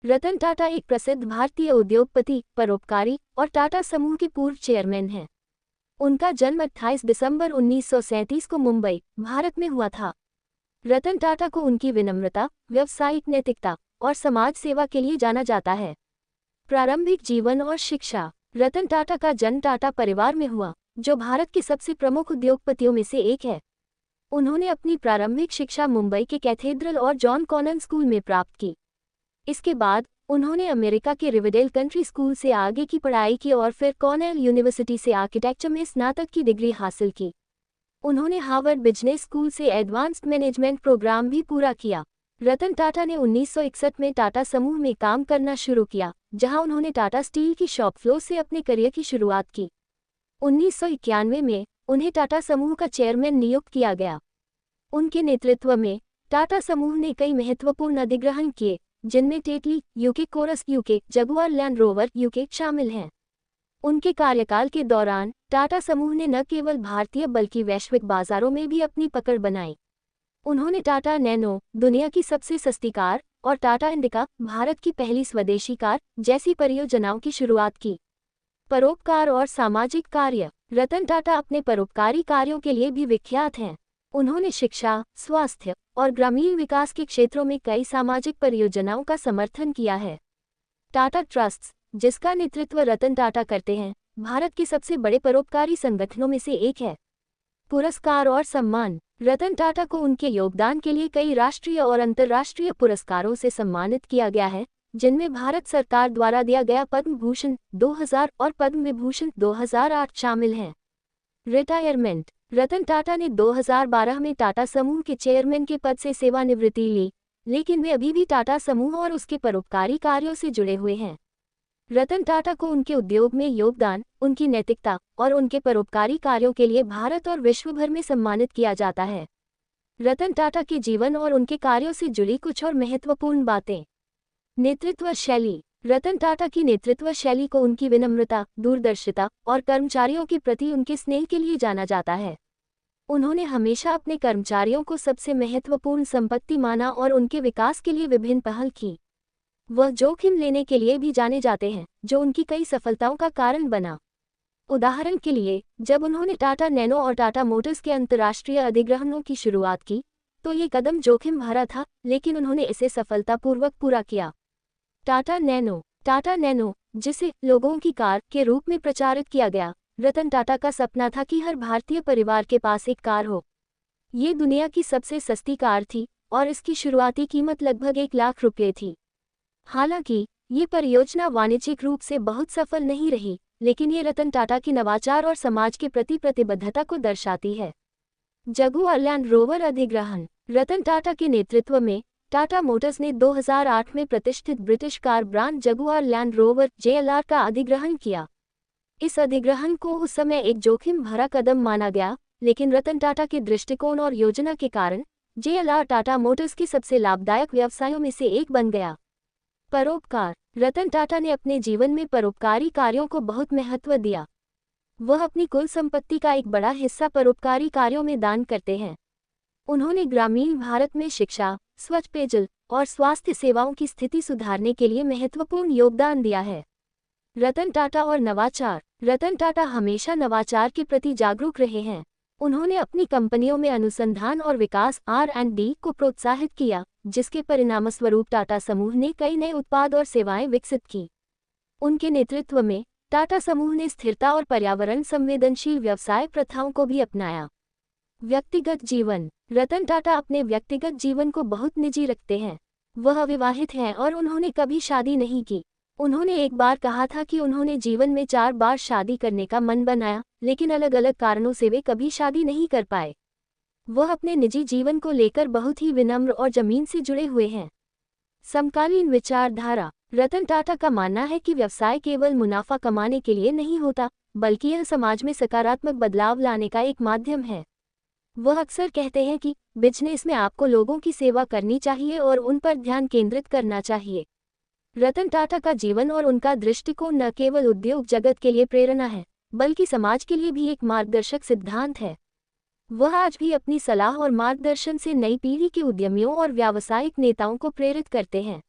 रतन टाटा एक प्रसिद्ध भारतीय उद्योगपति, परोपकारी और टाटा समूह के पूर्व चेयरमैन हैं। उनका जन्म 28 दिसंबर 1937 को मुंबई, भारत में हुआ था। रतन टाटा को उनकी विनम्रता, व्यावसायिक नैतिकता और समाज सेवा के लिए जाना जाता है। प्रारंभिक जीवन और शिक्षा। रतन टाटा का जन्म टाटा परिवार में हुआ, जो भारत के सबसे प्रमुख उद्योगपतियों में से एक है। उन्होंने अपनी प्रारंभिक शिक्षा मुंबई के कैथेड्रल और जॉन कॉनन स्कूल में प्राप्त की। इसके बाद उन्होंने अमेरिका के रिवरडेल कंट्री स्कूल से आगे की पढ़ाई की और फिर कॉर्नेल यूनिवर्सिटी से आर्किटेक्चर में स्नातक की डिग्री हासिल की। उन्होंने हार्वर्ड बिजनेस स्कूल से एडवांस्ड मैनेजमेंट प्रोग्राम भी पूरा किया। रतन टाटा ने 1961 में टाटा समूह में काम करना शुरू किया, जहां उन्होंने टाटा स्टील की शॉप फ्लोर से अपने करियर की शुरुआत की। 1991 में उन्हें टाटा समूह का चेयरमैन नियुक्त किया गया। उनके नेतृत्व में टाटा समूह ने कई महत्वपूर्ण अधिग्रहण किए, जिनमें Tetley UK, Corus UK, Jaguar Land Rover UK शामिल हैं। उनके कार्यकाल के दौरान टाटा समूह ने न केवल भारतीय बल्कि वैश्विक बाजारों में भी अपनी पकड़ बनाई। उन्होंने टाटा नैनो, दुनिया की सबसे सस्ती कार, और टाटा इंडिका, भारत की पहली स्वदेशी कार, जैसी परियोजनाओं की शुरुआत की। परोपकार और सामाजिक कार्य। रतन टाटा अपने परोपकारी कार्यों के लिए भी विख्यात हैं। उन्होंने शिक्षा, स्वास्थ्य और ग्रामीण विकास के क्षेत्रों में कई सामाजिक परियोजनाओं का समर्थन किया है। टाटा ट्रस्ट्स, जिसका नेतृत्व रतन टाटा करते हैं, भारत के सबसे बड़े परोपकारी संगठनों में से एक है। पुरस्कार और सम्मान। रतन टाटा को उनके योगदान के लिए कई राष्ट्रीय और अंतर्राष्ट्रीय पुरस्कारों से सम्मानित किया गया है, जिनमें भारत सरकार द्वारा दिया गया पद्म भूषण 2000 और पद्म विभूषण 2008 शामिल हैं। रिटायरमेंट। रतन टाटा ने 2012 में टाटा समूह के चेयरमैन के पद से सेवानिवृत्ति ली, लेकिन वे अभी भी टाटा समूह और उसके परोपकारी कार्यों से जुड़े हुए हैं। रतन टाटा को उनके उद्योग में योगदान, उनकी नैतिकता और उनके परोपकारी कार्यों के लिए भारत और विश्व भर में सम्मानित किया जाता है। रतन टाटा के जीवन और उनके कार्यों से जुड़ी कुछ और महत्वपूर्ण बातें। नेतृत्व शैली। रतन टाटा की नेतृत्व शैली को उनकी विनम्रता, दूरदर्शिता और कर्मचारियों के प्रति उनके स्नेह के लिए जाना जाता है। उन्होंने हमेशा अपने कर्मचारियों को सबसे महत्वपूर्ण संपत्ति माना और उनके विकास के लिए विभिन्न पहल की। वह जोखिम लेने के लिए भी जाने जाते हैं, जो उनकी कई सफलताओं का कारण बना। उदाहरण के लिए, जब उन्होंने टाटा नैनो और टाटा मोटर्स के अंतर्राष्ट्रीय अधिग्रहणों की शुरुआत की, तो ये कदम जोखिम भरा था, लेकिन उन्होंने इसे सफलतापूर्वक पूरा किया। टाटा नैनो, जिसे लोगों की कार के रूप में प्रचारित किया गया, रतन टाटा का सपना था कि हर भारतीय परिवार के पास एक कार हो। ये दुनिया की सबसे सस्ती कार थी और इसकी शुरुआती कीमत लगभग 1 लाख रुपये थी। हालांकि ये परियोजना वाणिज्यिक रूप से बहुत सफल नहीं रही, लेकिन ये रतन टाटा की नवाचार और समाज के प्रति प्रतिबद्धता को दर्शाती है। जगुआर लैंड रोवर अधिग्रहण। रतन टाटा के नेतृत्व में टाटा मोटर्स ने 2008 में प्रतिष्ठित British car brand Jaguar Land rover JLR का अधिग्रहण किया। इस अधिग्रहण को उस समय एक जोखिम भरा कदम माना गया, लेकिन रतन टाटा के दृष्टिकोण और योजना के कारण JLR टाटा मोटर्स के सबसे लाभदायक व्यवसायों में से एक बन गया। परोपकार। रतन टाटा ने अपने जीवन में परोपकारी कार्यों को बहुत महत्व दिया। वह अपनी कुल संपत्ति का एक बड़ा हिस्सा परोपकारी कार्यों में दान करते हैं। उन्होंने ग्रामीण भारत में शिक्षा, स्वच्छ पेयजल और स्वास्थ्य सेवाओं की स्थिति सुधारने के लिए महत्वपूर्ण योगदान दिया है। रतन टाटा और नवाचार। रतन टाटा हमेशा नवाचार के प्रति जागरूक रहे हैं। उन्होंने अपनी कंपनियों में अनुसंधान और विकास R&D को प्रोत्साहित किया, जिसके परिणामस्वरूप टाटा समूह ने कई नए उत्पाद और सेवाएं विकसित की। उनके नेतृत्व में टाटा समूह ने स्थिरता और पर्यावरण संवेदनशील व्यवसाय प्रथाओं को भी अपनाया। व्यक्तिगत जीवन। रतन टाटा अपने व्यक्तिगत जीवन को बहुत निजी रखते हैं। वह अविवाहित हैं और उन्होंने कभी शादी नहीं की। उन्होंने एक बार कहा था कि उन्होंने जीवन में 4 बार शादी करने का मन बनाया, लेकिन अलग अलग कारणों से वे कभी शादी नहीं कर पाए। वह अपने निजी जीवन को लेकर बहुत ही विनम्र और जमीन से जुड़े हुए हैं। समकालीन विचारधारा। रतन टाटा का मानना है कि व्यवसाय केवल मुनाफा कमाने के लिए नहीं होता, बल्कि यह समाज में सकारात्मक बदलाव लाने का एक माध्यम है। वह अक्सर कहते हैं कि बिजनेस में आपको लोगों की सेवा करनी चाहिए और उन पर ध्यान केंद्रित करना चाहिए। रतन टाटा का जीवन और उनका दृष्टिकोण न केवल उद्योग जगत के लिए प्रेरणा है, बल्कि समाज के लिए भी एक मार्गदर्शक सिद्धांत है। वह आज भी अपनी सलाह और मार्गदर्शन से नई पीढ़ी के उद्यमियों और व्यावसायिक नेताओं को प्रेरित करते हैं।